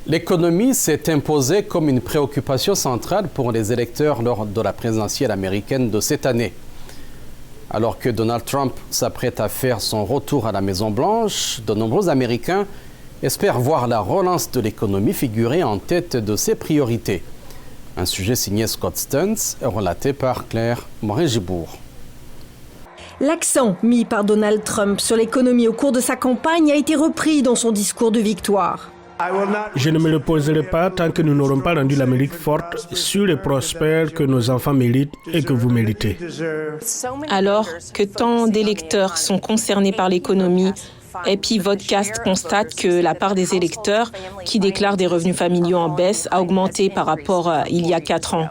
L'économie s'est imposée comme une préoccupation centrale pour les électeurs lors de la présidentielle américaine de cette année. Alors que Donald Trump s'apprête à faire son retour à la Maison-Blanche, de nombreux Américains espèrent voir la relance de l'économie figurer en tête de ses priorités. Un sujet signé Scott Stuntz, relaté par Claire Morin-Gibourg. L'accent mis par Donald Trump sur l'économie au cours de sa campagne a été repris dans son discours de victoire. Je ne me le poserai pas tant que nous n'aurons pas rendu l'Amérique forte, sûre et prospère que nos enfants méritent et que vous méritez. Alors que tant d'électeurs sont concernés par l'économie, Epi Vodcast constate que la part des électeurs qui déclarent des revenus familiaux en baisse a augmenté par rapport à il y a 4 ans.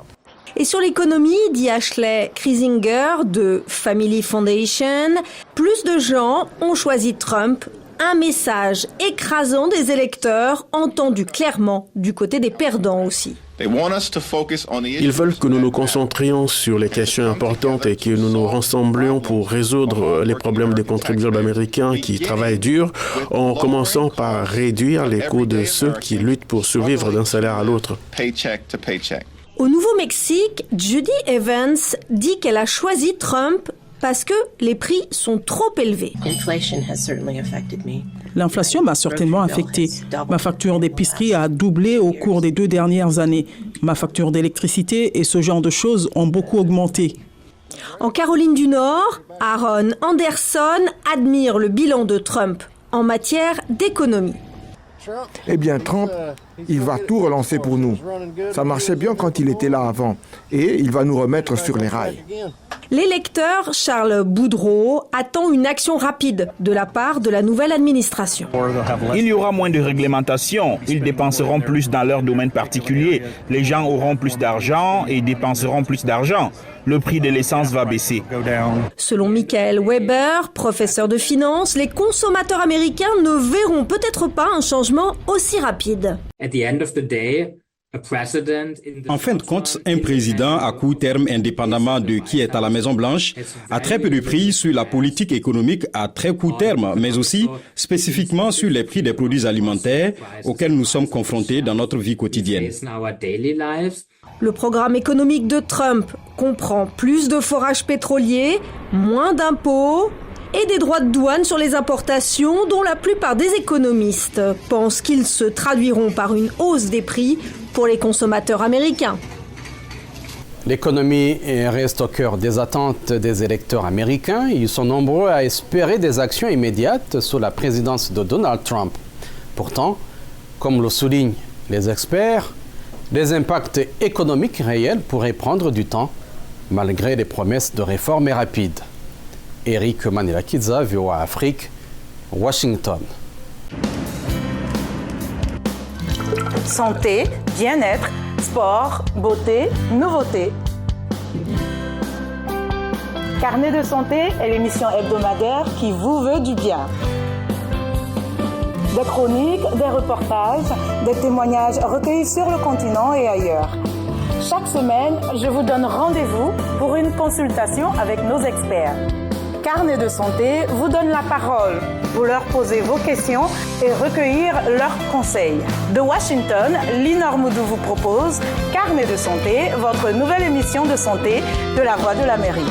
Et sur l'économie, dit Ashley Krisinger de Family Foundation, plus de gens ont choisi Trump. Un message écrasant des électeurs, entendu clairement du côté des perdants aussi. Ils veulent que nous nous concentrions sur les questions importantes et que nous nous rassemblions pour résoudre les problèmes des contribuables américains qui travaillent dur, en commençant par réduire les coûts de ceux qui luttent pour survivre d'un salaire à l'autre. Au Nouveau-Mexique, Judy Evans dit qu'elle a choisi Trump parce que les prix sont trop élevés. L'inflation m'a certainement affecté. Ma facture d'épicerie a doublé au cours des 2 dernières années. Ma facture d'électricité et ce genre de choses ont beaucoup augmenté. En Caroline du Nord, Aaron Anderson admire le bilan de Trump en matière d'économie. Eh bien, Trump, il va tout relancer pour nous. Ça marchait bien quand il était là avant et il va nous remettre sur les rails. L'électeur Charles Boudreau attend une action rapide de la part de la nouvelle administration. Il y aura moins de réglementation. Ils dépenseront plus dans leur domaine particulier. Les gens auront plus d'argent et dépenseront plus d'argent. Le prix de l'essence va baisser. Selon Michael Weber, professeur de finance, les consommateurs américains ne verront peut-être pas un changement aussi rapide. En fin de compte, un président à court terme, indépendamment de qui est à la Maison-Blanche, a très peu de prise sur la politique économique à très court terme, mais aussi spécifiquement sur les prix des produits alimentaires auxquels nous sommes confrontés dans notre vie quotidienne. Le programme économique de Trump comprend plus de forages pétroliers, moins d'impôts et des droits de douane sur les importations dont la plupart des économistes pensent qu'ils se traduiront par une hausse des prix pour les consommateurs américains. L'économie reste au cœur des attentes des électeurs américains. Ils sont nombreux à espérer des actions immédiates sous la présidence de Donald Trump. Pourtant, comme le soulignent les experts, les impacts économiques réels pourraient prendre du temps, malgré les promesses de réformes rapides. Eric Manilakidza, VOA Afrique, Washington. Santé, bien-être, sport, beauté, nouveauté. Carnet de santé est l'émission hebdomadaire qui vous veut du bien. Des chroniques, des reportages, des témoignages recueillis sur le continent et ailleurs. Chaque semaine, je vous donne rendez-vous pour une consultation avec nos experts. Carnet de santé vous donne la parole pour leur poser vos questions et recueillir leurs conseils. De Washington, Linor Moudou vous propose Carnet de santé, votre nouvelle émission de santé de la Voix de l'Amérique.